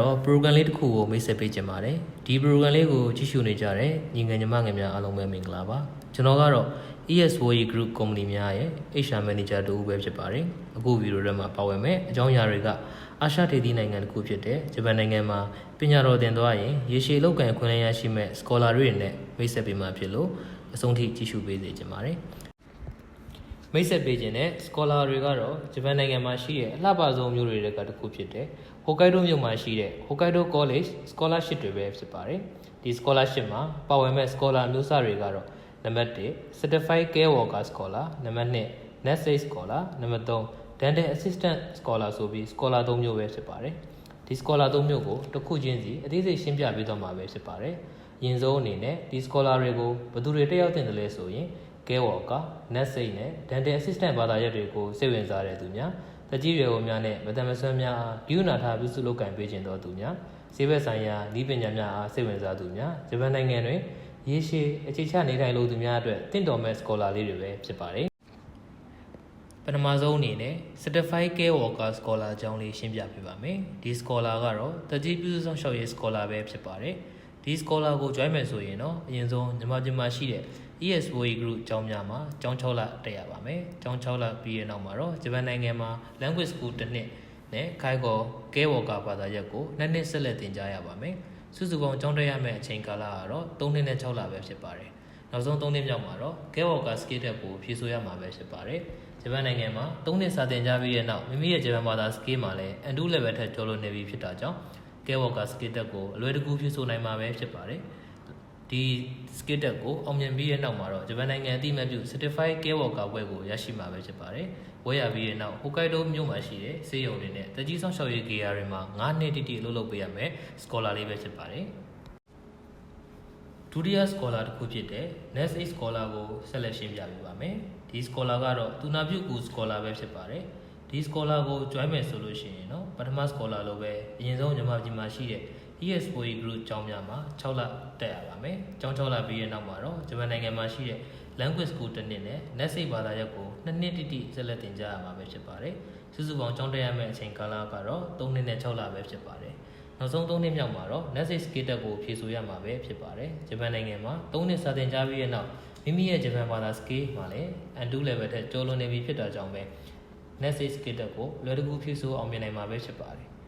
တော့ program လေးတစ်ခုကိုမိတ်ဆက်ပေးချင်ပါတယ်ဒီ program လေးကိုကြည့်ရှုနေကြတဲ့ညီငယ်ညီမငယ်များအားလုံးပဲမင်္ဂလာပါကျွန်တော်ကတော့ ESWE Group Company များရဲ့ HR Manager တူပဲဖြစ်ပါတယ်အခုဗီဒီယိုထဲမှာပါဝင်မဲ့အကြောင်းအရာတွေကအာရှဒေသနိုင်ငံတစ်ခုဖြစ်တဲ့ဂျပန်နိုင်ငံမှာပညာတော်သင်သွားရင်ရေရှည်လောက်ကန်ခွင့်လန်းရရှိမဲ့ scholar တွေနဲ့မိတ်ဆက်ပေးမှဖြစ်လို့အဆုံးထိကြည့်ရှုပေးစေချင်ပါတယ်မိတ်ဆက်ပေးခြင်းနဲ့ scholar တွေကတော့ဂျပန်နိုင်ငံမှာရှိတဲ့အလှပဆုံးမျိုးတွေကတစ်ခုဖြစ်တဲ့ Hokkaido မြို့မှာရှိတဲ့ Hokkaido College Scholarship တွေပဲဖြစ်ပါတယ်ဒီ scholarship မှာပါဝင်မဲ့ scholar မျိုးစားတွေကတော့နံပါတ်1 Certified Care Worker Scholar နံပါတ်2 Nurse Scholar နံပါတ်3 Dental Assistant Scholar ဆိုပြီး scholar 3မျိုးပဲဖြစ်ပါတယ်ဒီ scholar 3မျိုးကိုတစ်ခုချင်းစီအသေးစိတ်ရှင်းပြပေးသွားမှာပဲဖြစ်ပါတယ်ယဉ်ဆုံးအနေနဲ့ဒီ scholar တွေကိုဘယ်သူတွေတက်ရောက်တင်တယ်လဲဆိုရင်Care Worker, Nurse နဲ့ Dental Assistant ဘာသာရပ်တွေကိုစိတ်ဝင်စားတဲ့သူများတကြီးရွယ်ဝင်များနဲ့မတမဆွမ်းများအားဒီဥနာထားပြုစုလုပ်ကင်ပေးခြင်းတော်သူများဆေးဘက်ဆိုင်ရာဤပညာများအားစိတ်ဝင်စားသူများဂျပန်နိုင်ငံတွင်ရေရှည်အခြေချနေထိုင်လိုသူများအတွက်တင့်တော်မဲ့ scholar လေးတွေပဲဖြစ်ပါတယ်ပထမဆုံးအနေနဲ့ Certified Care Worker Scholar အကြောင်းလေးရှင်းပြပေးပါမယ်ဒီ scholar ကတော့တကြီးပြုစုဆောင်ရှောက်ရေး scholar ပဲဖြစ်ပါတယ်ဒီ scholar ကို join မယ်ဆိုရင်တော့အရင်ဆုံးမြန်မာပြည်မှာရှိတဲ့ESWE Group အကြောင်းများမှာကျောင်း6လတက်ရပါမယ်။ကျောင်း6လပြီးရနောက်မှာတော့ဂျပန်နိုင်ငံမှာ Language School တစ်နှစ်နဲ့ခိုင်ကော Care Worker ဘာသာရပ်ကို2နှစ်ဆက်လက်သင်ကြားရပါမယ်။စုစုပေါင်းကျောင်းတက်ရမယ့်အချိန်ကာလကတော့3နှစ်နဲ့6လပဲဖြစ်ပါတယ်။နောက်ဆုံး3နှစ်မြောက်မှာတော့ Care Worker Skill တက်ကိုဖြည့်ဆို့ရမှာပဲဖြစ်ပါတယ်။ဂျပန်နိုင်ငံမှာ3နှစ်စာသင်ကြားပြီးရနောက်မိမိရဲ့ဂျပန်ဘာသာ Skill မှာလည်း N2 level ထက်ကျော်လွန်နေပြီဖြစ်တာကြောင့် Care Worker Skill တက်ကိုအလွယ်တကူဖြည့်ဆို့နိုင်မှာပဲဖြစ်ပါတယ်။ဒီ skill တက်ကိုအောင်မြင်ပြီးတဲ့နောက်မှာတော့ဂျပန်နိုင်ငံအသိအမှတ်ပြု Certified Care Worker ဘွဲ့ကိုရရှိမှာပဲဖြစ်ပါတယ်။ဘွဲ့ရပြီးတဲ့နောက် Hokkaido မြို့မှာရှိတဲ့ဆေးရုံတွေနဲ့တကြီးဆောင်ရှောက်ရေး gear တွေမှာ9နှစ်တိတိအလုပ်လုပ်ပေးရမယ် scholar လေးပဲဖြစ်ပါတယ်။ဒုတိယ scholar တစ်ခုဖြစ်တဲ့ Nurse Scholar ကိုဆက်လက်ရှင်းပြပေးပါမယ်။ဒီ scholar ကတော့သူနာပြုကူ scholar ပဲဖြစ်ပါတယ်။ဒီ scholar ကို join မယ်ဆိုလို့ရှိရင်တော့ပထမ scholar လိုပဲအရင်ဆုံးမြန်မာပြည်မှာရှိတဲ့ESWE Group ကျောင်းများမှာ6လတက်ရပါမယ်။ကျောင်း6လပြီးတဲ့နောက်မှာတော့ဂျပန်နိုင်ငံမှာရှိတဲ့ Language School တစ်နှစ်နဲ့ Nurse ဘာသာရပ်ကို2နှစ်တိတိဆက်လက်သင်ကြားရမှာပဲဖြစ်ပါတယ်။စုစုပေါင်းကျောင်းတက်ရမယ့်အချိန်ကာလကတော့3နှစ်နဲ့6လပဲဖြစ်ပါတယ်။နောက်ဆုံး3နှစ်မြောက်မှာတော့ Nurse Skill တက်ကိုဖြည့်ဆို့ရမှာပဲဖြစ်ပါတယ်။ဂျပန်နိုင်ငံမှာ3နှစ်စာသင်ကြားပြီးတဲ့နောက်မိမိရဲ့ဂျပန်ဘာသာ Skill မှာလည်း N2 level ထက်ကျော်လွန်နေပြီဖြစ်တာကြောင့်ပဲ Nurse Skill တက်ကိုလွယ်တကူဖြည့်ဆို့အောင်မြင်နိုင်မှာပဲဖြစ်ပါတယ်။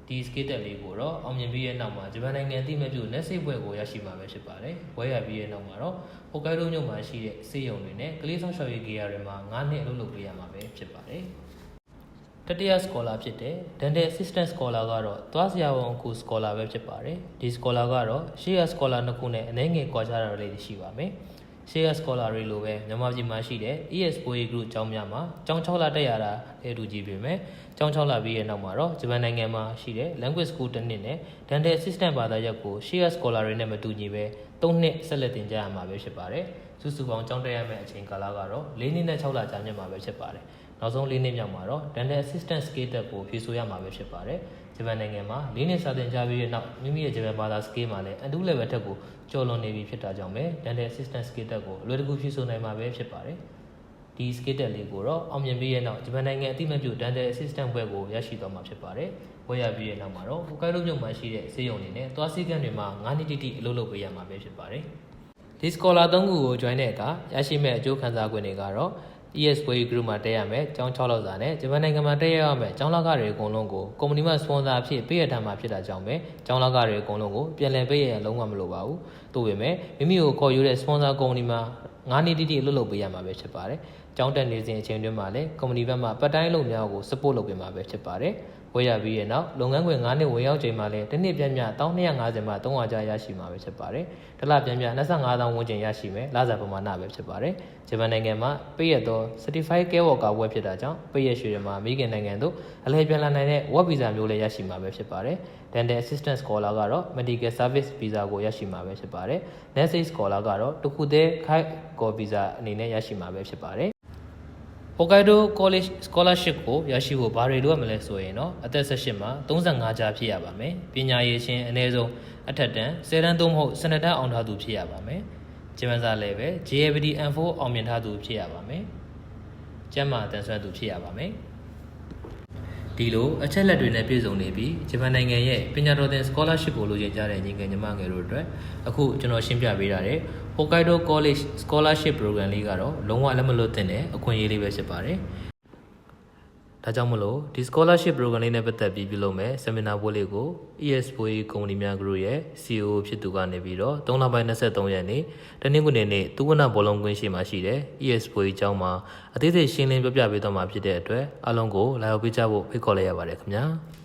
ဒီ skill တက်လေးကိုတော့အောင်မြင်ပြီးတဲ့နောက်မှာဂျပန်နိုင်ငံအသိအမှတ်ပြု Nurse ဘွဲ့ကိုရရှိမှာပဲဖြစ်ပါတယ်။ဘွဲ့ရပြီးတဲ့နောက်မှာတော့ Hokkaido မြို့မှာရှိတဲ့ဆေးရုံတွေနဲ့ကလေးဆောင်ရှောက်ရေး gear တွေမှာ9နှစ်အလုပ်လုပ်ပေးရမှာပဲဖြစ်ပါတယ်။တတိယ scholar ဖြစ်တဲ့ Dental Assistant Scholar ကတော့သွားစရာဝန်အခု scholar ပဲဖြစ်ပါတယ်။ဒီ scholar ကတော့ရှေ့ရ scholar နှစ်ခုနဲ့အနည်းငယ်ကွာခြားတာလေးရှိပါမယ်။ရှေ့ရ scholar တွေလိုပဲမြန်မာပြည်မှာရှိတဲ့ ESWE Group ကျောင်းများမှာကျောင်း6လတက်ရတာအတူကြီးပဲမယ်။ကျောင်း6လပြီးရဲ့နောက်မှာတော့ဂျပန်နိုင်ငံမှာရှိတဲ့ Language School တစ်နှစ်နဲ့ Dental Assistant ဘာသာရပ်ကိုရှေ့ရ scholar တွေနဲ့မတူညီပဲ3နှစ်ဆက်လက်သင်ကြားရမှာပဲဖြစ်ပါတယ်။စုစုပေါင်းကျောင်းတက်ရမယ့်အချိန်ကာလကတော့4နှစ်နဲ့6လကြာမြင့်မှာပဲဖြစ်ပါတယ်။နောက်ဆုံး4နှစ်မြောက်မှာတော့ Dental Assistant Skill တက်ကိုဖြည့်ဆို့ရမှာပဲဖြစ်ပါတယ်။ဂျပန်နိုင်ငံမှာ4နှစ်စာသင်ကြားပြီးတဲ့နောက်မိမိရဲ့ဂျပန်ဘာသာ Skill မှာလည်း N2 level ထက်ကိုကျော်လွန်နေပြီဖြစ်တာကြောင့်ပဲ Dental Assistant Skill တက်ကိုအလွယ်တကူဖြည့်ဆို့နိုင်မှာပဲဖြစ်ပါတယ်။ဒီ skill တက်လေးကိုတော့အောင်မြင်ပြီးရဲ့နောက်ဂျပန်နိုင်ငံအသိအမှတ်ပြု Dental Assistant ဘွဲ့ကိုရရှိသွားမှာဖြစ်ပါတယ်။ဘွဲ့ရပြီးရဲ့နောက်မှာတော့ Hokkaido မြို့မှာရှိတဲ့ဆေးရုံတွေနဲ့သွားစည်းကမ်းတွေမှာ9နှစ်တိတိအလုပ်လုပ်ပေးရမှာပဲဖြစ်ပါတယ်။ဒီ scholar 3ခုကို join တဲ့အခါရရှိမဲ့အကျိုးခံစား권တွေကတော့ ESWE Group မှာတက်ရမယ်ကျောင်း6လောက်စာနဲ့ဂျပန်နိုင်ငံမှာတက်ရမယ်ကျောင်းလောက်ကတွေအကုန်လုံးကိုကုမ္ပဏီမှ sponsor အဖြစ်ပေးရထားမှာဖြစ်တာကြောင့်ပဲကျောင်းလောက်ကတွေအကုန်လုံးကိုပြန်လည်ပေးရလုံးဝမလိုပါဘူး။သို့ပေမဲ့မိမိကိုခေါ်ယူတဲ့ sponsor ကုမ္ပဏီမှာ9နှစ်တိတိအလုပ်လုပ်ပေးရမှာပဲဖြစ်ပါတယ်။ကျောင်းတက်နေစဉ်အချိန်တွင်းမှာလည်းကုမ္ပဏီဘက်မှပတ်တိုင်းလုပ်များကို support လုပ်ပေးမှာပဲဖြစ်ပါတယ်။ဝယ်ရပြီးရဲ့နောက်လုပ်ငန်းခွင်9နှစ်ဝင်ရောက်ချိန်မှာလည်းတစ်နှစ်ပြန်မြ1250မှ300ကျားရရှိမှာပဲဖြစ်ပါတယ်။တစ်လပြန်မြ25000ဝန်းကျင်ရရှိမယ်လစာပမာဏပဲဖြစ်ပါတယ်။ဂျပန်နိုင်ငံမှာပေးရသော Certified Care Worker ဘွဲ့ဖြစ်တာကြောင့်ပေးရရွှေတွေမှာမိခင်နိုင်ငံတို့အလဲပြန်လာနိုင်တဲ့ work visa မျိုးလည်းရရှိမှာပဲဖြစ်ပါတယ်။ Dental Assistant Scholar ကတော့ Medical Service Visa ကိုရရှိမှာပဲဖြစ်ပါတယ်။ Nurse Scholar ကတော့တစ်ခုတည်းခိုင်ကော Visa အနေနဲ့ရရှိမှာပဲဖြစ်ပါတယ်။ Hokkaido College Scholarship ကိုရရှိဖို့ဘာတွေလိုအပ်မလဲဆိုရင်တော့အသက်18မှာ35ကြာဖြစ်ရပါမယ်။ပညာရေးရှင်အနည်းဆုံးအထက်တန်း10တန်းသို့မဟုတ်12တန်းအောင်ထားသူဖြစ်ရပါမယ်။ဂျပန်စာလည်းပဲ JABD N4 အောင်မြင်ထားသူဖြစ်ရပါမယ်။ကျန်းမာတန်ဆွမ်းသူဖြစ်ရပါမယ်။ ဒီ ဒီလိုအချက်လက်တွေနဲ့ပြည့်စုံနေပြီးဂျပန်နိုင်ငံရဲ့ပညာတော်သင် scholarship ကိုလိုချင်ကြတဲ့ညီငယ်ညီမငယ်တို့အတွက်အခုကျွန်တော်ရှင်းပြပေးထားတဲ့ Hokkaido College Scholarship Program လေးကတော့လုံးဝလက်မလွတ်သင့်တဲ့အခွင့်အရေးလေးပဲဖြစ်ပါတယ်။ဒါကြောင့်မလို့ဒီ scholarship program လေးနဲ့ပတ်သက်ပြီးပြုလုပ်မယ် seminar ပွဲလေးကို ESPOE ကုမ္ပဏီများ group ရဲ့ CEO ဖြစ်သူကနေပြီးတော့3လပိုင်း23ရက်နေ့တနင်္ဂနွေနေ့သူဝနဘောလုံးကွင်းရှိမှာရှိတဲ့ ESPOE ကျောင်းမှာအသေးစိတ်ရှင်းလင်းပြပြပေးသွားမှာဖြစ်တဲ့အတွက်အားလုံးကိုလာရောက်ပေးကြဖို့ဖိတ်ခေါ်လိုက်ရပါတယ်ခင်ဗျာ။